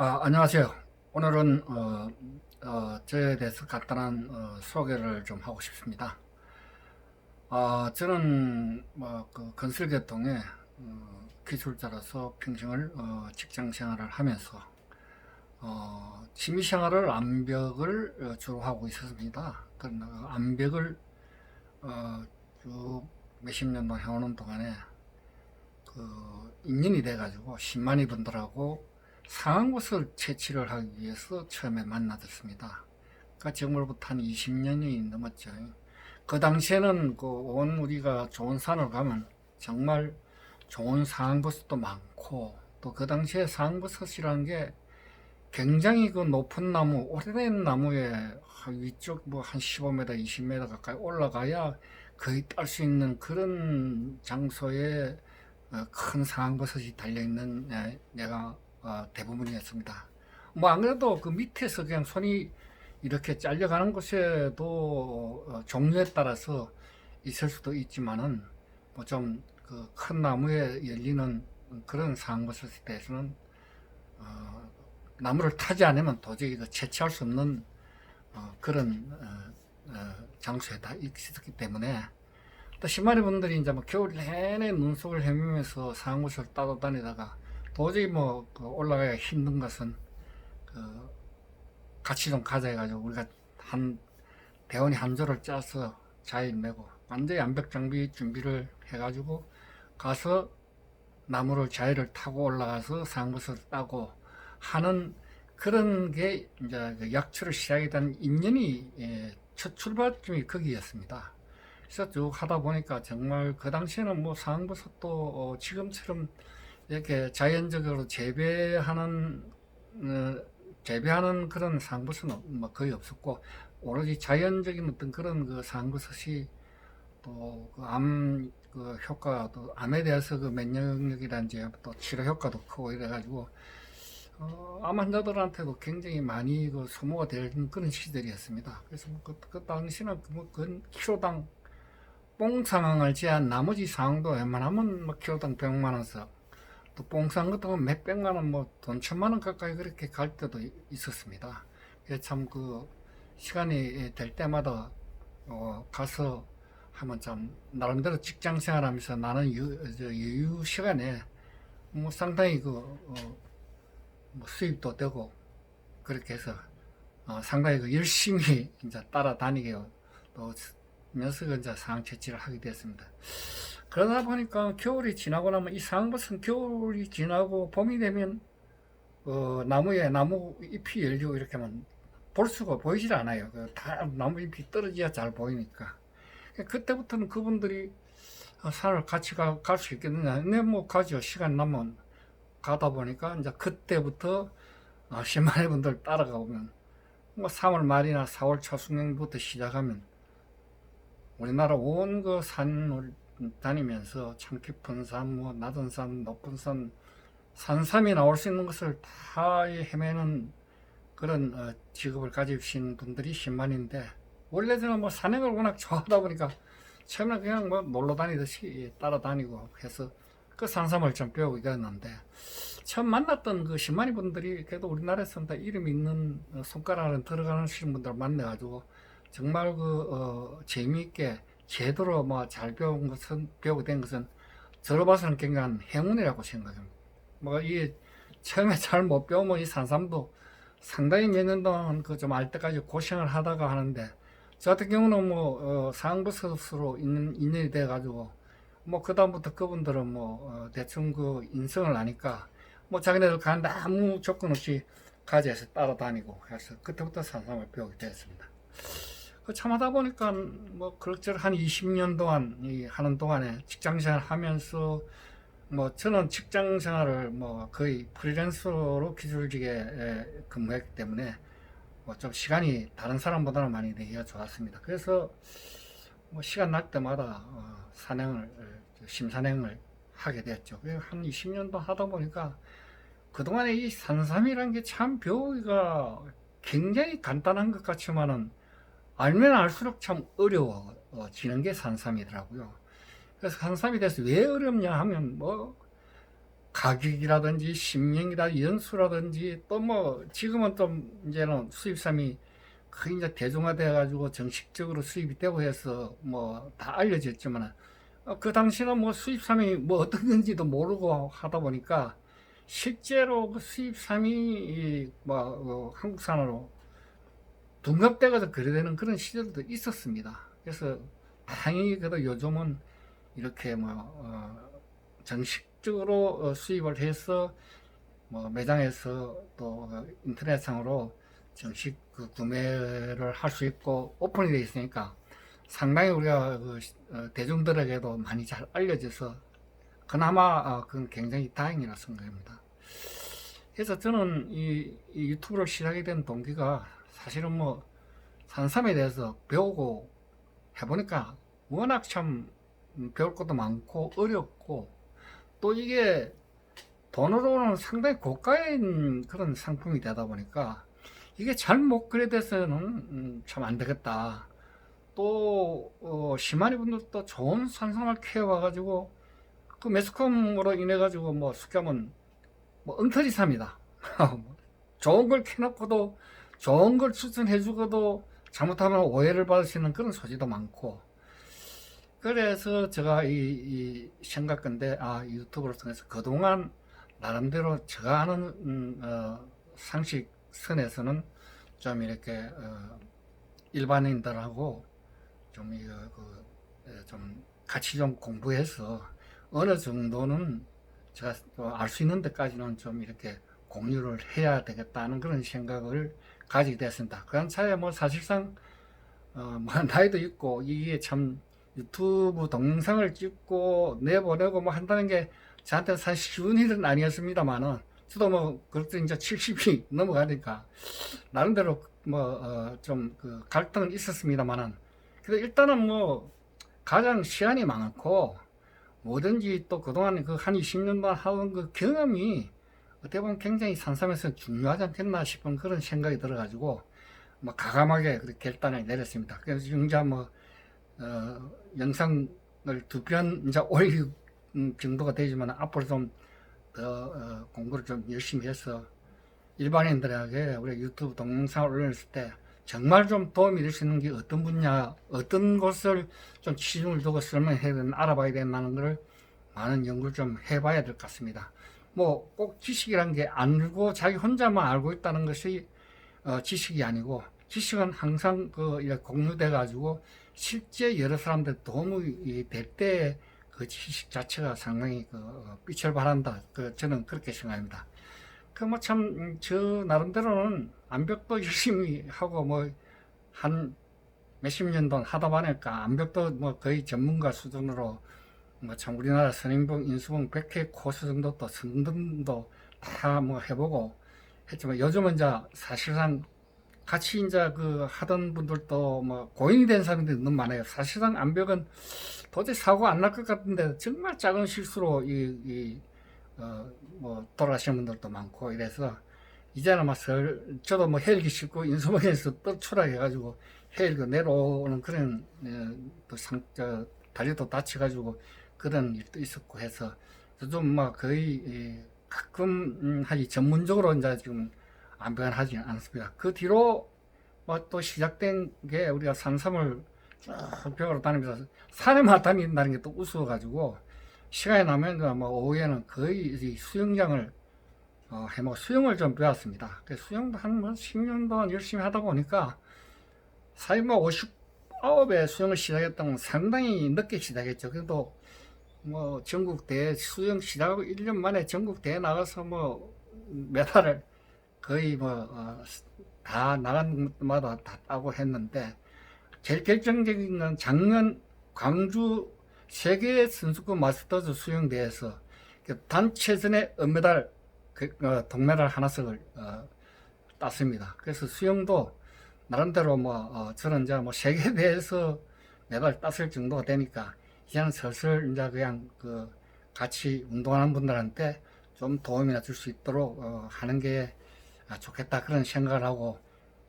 안녕하세요. 오늘은 저에 대해서 간단한 소개를 좀 하고 싶습니다. 저는 그 건설계통의 기술자로서 평생을 직장 생활을 하면서 취미 생활을 암벽을 주로 하고 있었습니다. 그러나 암벽을 쭉 몇십 년도 해오는 동안에 인연이 돼가지고 10만이 분들하고 상한곳을 채취를 하기 위해서 처음에 만나졌습니다. 그러니까 지금으로부터 한 20년이 넘었죠. 그 당시에는 온 우리가 좋은 산을 가면 정말 좋은 상한버섯도 많고, 또 그 당시에 상한버섯이라는 게 굉장히 그 높은 나무, 오래된 나무에 위쪽 뭐 한 15m, 20m 가까이 올라가야 거의 딸 수 있는 그런 장소에 큰 상황버섯이 달려있는 내가 대부분이었습니다. 뭐 안 그래도 그 밑에서 그냥 손이 이렇게 잘려가는 곳에도 종류에 따라서 있을 수도 있지만은 뭐 좀 그 큰 나무에 열리는 그런 상황버섯에 대해서는 나무를 타지 않으면 도저히 채취할 수 없는 그런 장소에 다 있었기 때문에, 또 시마리 분들이 이제 뭐 겨울 내내 눈 속을 헤매면서 상황곳을 따라다니다가 도저히 그 올라가기가 힘든 것은 그 같이 좀 가자 해가지고 우리가 한 대원이 한 조를 짜서 자일 메고 완전히 암벽 장비 준비를 해가지고 가서 나무를 자일을 타고 올라가서 상곳을 따고 하는 그런 게 이제 그 약초를 시작이 된 인연이 첫 출발점이 거기였습니다. 그래서 쭉 하다 보니까 정말 그 당시에는 뭐 상버섯도 지금처럼 이렇게 자연적으로 재배하는 그런 상버섯은 뭐 거의 없었고, 오로지 자연적인 어떤 그런 그 상버섯이 또 그 그 효과, 또 암에 대해서 그 면역력이란지 또 치료 효과도 크고 이래가지고 암 환자들한테도 굉장히 많이 그 소모가 되는 그런 시절이었습니다. 그래서 그 당시는 그 키로당 뽕상황을 제한 나머지 상황도 웬만하면 뭐 키로당 100만 원씩, 또 뽕상 같은 건 몇백만 원, 뭐 돈 1000만 원 가까이 그렇게 갈 때도 있었습니다. 그래서 참 그 시간이 될 때마다 가서 하면 참 나름대로 직장 생활하면서 나는 여유 시간에 뭐 상당히 뭐 수입도 되고 그렇게 해서 상당히 열심히 이제 따라다니게 또 녀석은 이제 상황 채취를 하게 됐습니다. 그러다 보니까 겨울이 지나고 나면 이 상황버섯은 겨울이 지나고 봄이 되면 나무에 나무 잎이 열리고 이렇게 하면 볼 수가 보이질 않아요. 다 나무 잎이 떨어져야 잘 보이니까. 그때부터는 그분들이 산을 같이 갈 수 있겠느냐. 네, 뭐 가죠. 시간 나면 가다 보니까 이제 그때부터 시마리 분들 따라가 보면 뭐 3월 말이나 4월 초순경부터 시작하면 우리나라 온 그 산을 다니면서 참 깊은 산, 뭐 낮은 산, 높은 산, 산삼이 나올 수 있는 것을 다 헤매는 그런 직업을 가지신 분들이 10만인데, 원래 저는 뭐 산행을 워낙 좋아하다 보니까 처음에 그냥 뭐 놀러 다니듯이 따라다니고 해서 그 산삼을 좀 배우게 됐는데, 처음 만났던 그 10만이 분들이 그래도 우리나라에서는 다 이름 있는 손가락을 들어가는 분들 만나가지고 정말 재미있게 제대로 뭐 잘 배우게 된 것은 저로 봐서는 굉장한 행운이라고 생각합니다. 뭐 이게 처음에 잘 못 배우면 이 산삼도 상당히 몇 년 동안 그 좀 알 때까지 고생을 하다가 하는데, 저 같은 경우는 상부스로 있는 인연이 돼 가지고 뭐 그다음부터 그분들은 대충 그 인성을 아니까 뭐 자기네들 가는데 아무 조건 없이 가지에서 따라다니고 해서 그때부터 산삼을 배우게 됐습니다. 참 하다 보니까 뭐 그럭저럭 한 20년 동안 하는 동안에 직장생활 하면서 저는 직장생활을 거의 프리랜서로 기술직에 근무했기 때문에 좀 시간이 다른 사람보다는 많이 되기가 좋았습니다. 그래서 시간 날 때마다 심산행을 하게 됐죠. 한 20년도 하다 보니까 그동안에 이 산삼이라는 게 참 배우기가 굉장히 간단한 것 같지만은 알면 알수록 참 어려워지는 게 산삼이더라고요. 그래서 산삼에 대해서 왜 어렵냐 하면 가격이라든지 심령이라든지 연수라든지 또 뭐 지금은 좀 이제는 수입삼이 거의 이제 대중화돼 가지고 정식적으로 수입이 되고 해서 뭐 다 알려졌지만 그 당시는 뭐 수입삼이 뭐 어떤 건지도 모르고 하다 보니까 실제로 그 수입삼이 뭐 한국산으로 둔갑돼가지고 거래되는 그런 시절도 있었습니다. 그래서 다행히 그래도 요즘은 이렇게 뭐 정식적으로 수입을 해서 뭐 매장에서 또 인터넷상으로 정식 그 구매를 할 수 있고 오픈이 되어 있으니까 상당히 우리가 그 대중들에게도 많이 잘 알려져서 그나마 그건 굉장히 다행이라 생각합니다. 그래서 저는 이 유튜브를 시작하게 된 동기가 사실은 뭐 산삼에 대해서 배우고 해보니까 워낙 참 배울 것도 많고 어렵고 또 이게 돈으로는 상당히 고가인 그런 상품이 되다 보니까 이게 잘못 거래돼서는 참 안 되겠다. 또 시마니 분들도 좋은 산삼을 캐와가지고 그 매스컴으로 인해 가지고 뭐 숙하면 뭐 엉터리삼이다. 좋은 걸 캐놓고도 좋은 걸 추천해주고도 잘못하면 오해를 받을 수 있는 그런 소지도 많고 그래서 제가 이 생각건데 이 유튜브를 통해서 그동안 나름대로 제가 아는 상식선에서는 좀 이렇게 일반인들하고 좀 이거 좀 같이 좀 공부해서 어느 정도는 제가 알 수 있는 데까지는 좀 이렇게 공유를 해야 되겠다는 그런 생각을 가지게 됐습니다. 그한 차에 뭐 사실상 뭐 나이도 있고 이게 참 유튜브 동영상을 찍고 내보내고 뭐 한다는 게 저한테 사실 쉬운 일은 아니었습니다만은 저도 뭐 그렇게 이제 70이 넘어가니까 나름대로 뭐 좀 그 갈등은 있었습니다만은 그래도 일단은 뭐 가장 시간이 많고 뭐든지 또 그동안 그 한 20년 동안 하던 그 경험이 어떻게 보면 굉장히 산삼에서 중요하지 않겠나 싶은 그런 생각이 들어가지고 뭐 가감하게 그렇게 결단을 내렸습니다. 그래서 지금 이제 뭐 영상을 2편 이제 올릴 정도가 되지만 앞으로 좀 더 공부를 좀 열심히 해서 일반인들에게 우리 유튜브 동영상을 올렸을 때 정말 좀 도움이 될 수 있는 게 어떤 분야, 어떤 것을 좀 치중을 두고 설명해야 되는, 알아봐야 된다는 걸 많은 연구를 좀 해봐야 될 것 같습니다. 뭐 꼭 지식이란 게 알고 자기 혼자만 알고 있다는 것이 지식이 아니고 지식은 항상 공유돼 가지고 실제 여러 사람들 도움이 될 때 그 지식 자체가 상당히 빛을 발한다. 저는 그렇게 생각합니다. 뭐 참 저 나름대로는 암벽도 열심히 하고 뭐 한 몇십 년 동안 하다 보니까 암벽도 뭐 거의 전문가 수준으로 뭐 참 우리나라 선인봉, 인수봉, 백회 코스 정도 또 성등도 다 뭐 해보고 했지만 요즘은 이제 사실상 같이 이제 하던 분들도 뭐 고인이 된 사람들이 너무 많아요. 사실상 암벽은 도저히 사고 안 날 것 같은데 정말 작은 실수로 뭐 돌아가신 분들도 많고 이래서 이제는 막 저도 뭐 헬기 싣고 인수봉에서 떠출하해가지고 헬기 내려오는 그런 다리도 다쳐가지고 그런 일도 있었고 해서 좀 막 거의 가끔 하지 전문적으로 이제 지금 안배관 하지 않습니다. 그 뒤로 뭐 또 시작된 게 우리가 산삼을 쭉 벽으로 다니면서 산에만 다닌다는 게 또 우스워가지고 시간이 나면 뭐 오후에는 거의 수영장을 해먹 수영을 좀 배웠습니다. 수영도 한 10년 동안 열심히 하다 보니까 사실 뭐 59에 수영을 시작했던 건 상당히 늦게 시작했죠. 그래도 뭐 전국 대회 수영 시작하고 1년 만에 전국 대회 나가서 뭐 메달을 거의 뭐 다 나간 것마다 다 따고 했는데 제일 결정적인 건 작년 광주 세계 선수권 마스터즈 수영대회에서 단체전에 은메달, 동메달 하나씩을 땄습니다. 그래서 수영도 나름대로 뭐 저는 이제 뭐 세계대회에서 메달 땄을 정도가 되니까 이제는 슬슬 이제 그냥 같이 운동하는 분들한테 좀 도움이나 줄 수 있도록 하는 게 좋겠다 그런 생각을 하고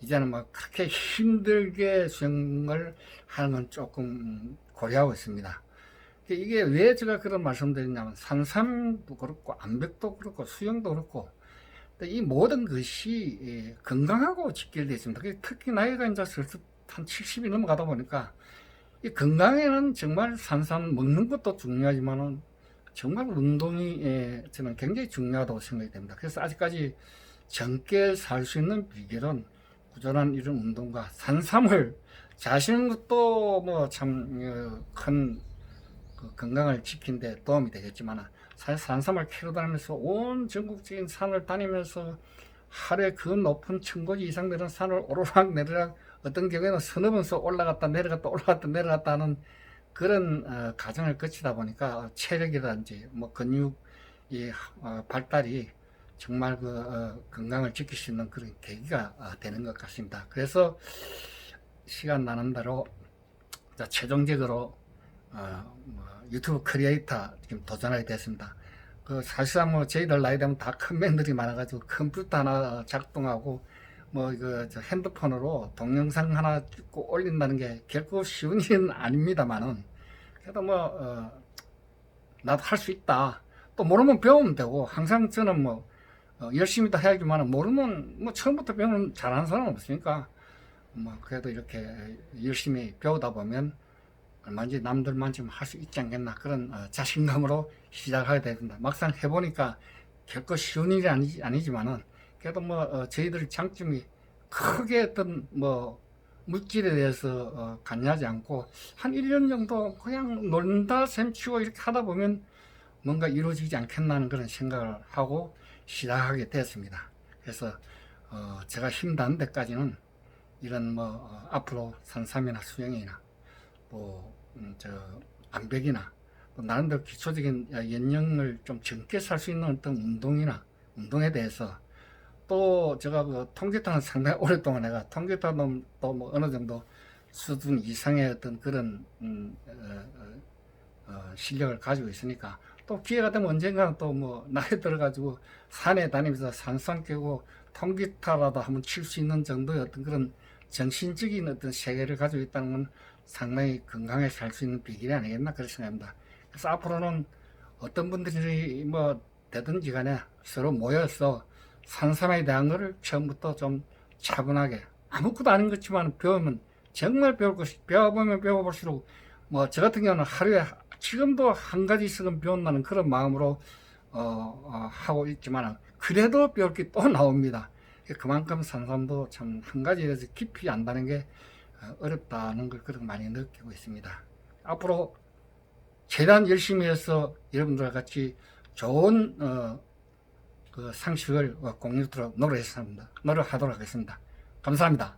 이제는 뭐 그렇게 힘들게 수영을 하는 건 조금 고려하고 있습니다. 이게 왜 제가 그런 말씀드리냐면 산삼도 그렇고 암벽도 그렇고 수영도 그렇고 이 모든 것이 건강하고 직결되어 있습니다. 특히 나이가 이제 슬슬 한 70이 넘어가다 보니까 이 건강에는 정말 산삼 먹는 것도 중요하지만은 정말 운동이 저는 굉장히 중요하다고 생각이 됩니다. 그래서 아직까지 젊게 살 수 있는 비결은 꾸준한 이런 운동과 산삼을 자시는 것도 뭐 참 큰 건강을 지키는데 도움이 되겠지만 사실 산삼을 캐러 다니면서 온 전국적인 산을 다니면서 하루에 그 높은 1000고지 이상 되는 산을 오르락 내리락 어떤 경우에는 서너 번서 올라갔다 내려갔다 올라갔다 내려갔다 하는 그런 과정을 거치다 보니까 체력이라든지 뭐 근육이 발달이 정말 건강을 지킬 수 있는 그런 계기가 되는 것 같습니다. 그래서 시간 나는 대로 최종적으로 유튜브 크리에이터 지금 도전하게 됐습니다. 사실상 뭐 저희들 나이 되면 다 컴맨들이 많아가지고 컴퓨터 하나 작동하고 뭐 이거 핸드폰으로 동영상 하나 찍고 올린다는 게 결코 쉬운 일은 아닙니다만은 그래도 뭐 나도 할 수 있다. 또 모르면 배우면 되고 항상 저는 뭐 열심히 다 해야지만 모르면 뭐 처음부터 배우는 잘하는 사람은 없으니까 뭐 그래도 이렇게 열심히 배우다 보면 얼마든지 남들만큼 할 수 있지 않겠나 그런 자신감으로 시작하게 됩니다. 막상 해보니까 결코 쉬운 일이 아니지만은 그래도 뭐 저희들 장점이 크게 어떤 뭐 물질에 대해서 관여하지 않고 한 1년 정도 그냥 놀다 셈치고 이렇게 하다 보면 뭔가 이루어지지 않겠나 하는 그런 생각을 하고 시작하게 됐습니다. 그래서 제가 힘닿은 데까지는 이런 뭐 앞으로 산삼이나 수영이나 또 암벽이나 또 나름대로 기초적인 연령을 좀 젊게 살 수 있는 어떤 운동에 대해서 또 제가 통기타는 상당히 오랫동안 내가 통기타도 또 뭐 어느 정도 수준 이상의 어떤 그런 실력을 가지고 있으니까 또 기회가 되면 언젠가는 또 뭐 나이 들어가지고 산에 다니면서 산삼 깨고 통기타라도 한번 칠 수 있는 정도의 어떤 그런 정신적인 어떤 세계를 가지고 있다는 건 상당히 건강하게 살 수 있는 비결이 아니겠나 그렇게 생각합니다. 그래서 앞으로는 어떤 분들이 뭐 되든지 간에 서로 모여서 산삼에 대한 거를 처음부터 좀 차분하게 아무것도 아닌 것지만 배우면 정말 배울 것이 배워보면 배워볼수록 뭐 저 같은 경우는 하루에 지금도 한 가지씩은 배운다는 그런 마음으로 하고 있지만 그래도 배울 게 또 나옵니다. 그만큼 산삼도 참 한 가지에 대해서 깊이 안다는 게 어렵다는 걸 그렇게 많이 느끼고 있습니다. 앞으로 최대한 열심히 해서 여러분들과 같이 좋은 그 상식을 공유하도록 노력하도록 하겠습니다. 감사합니다.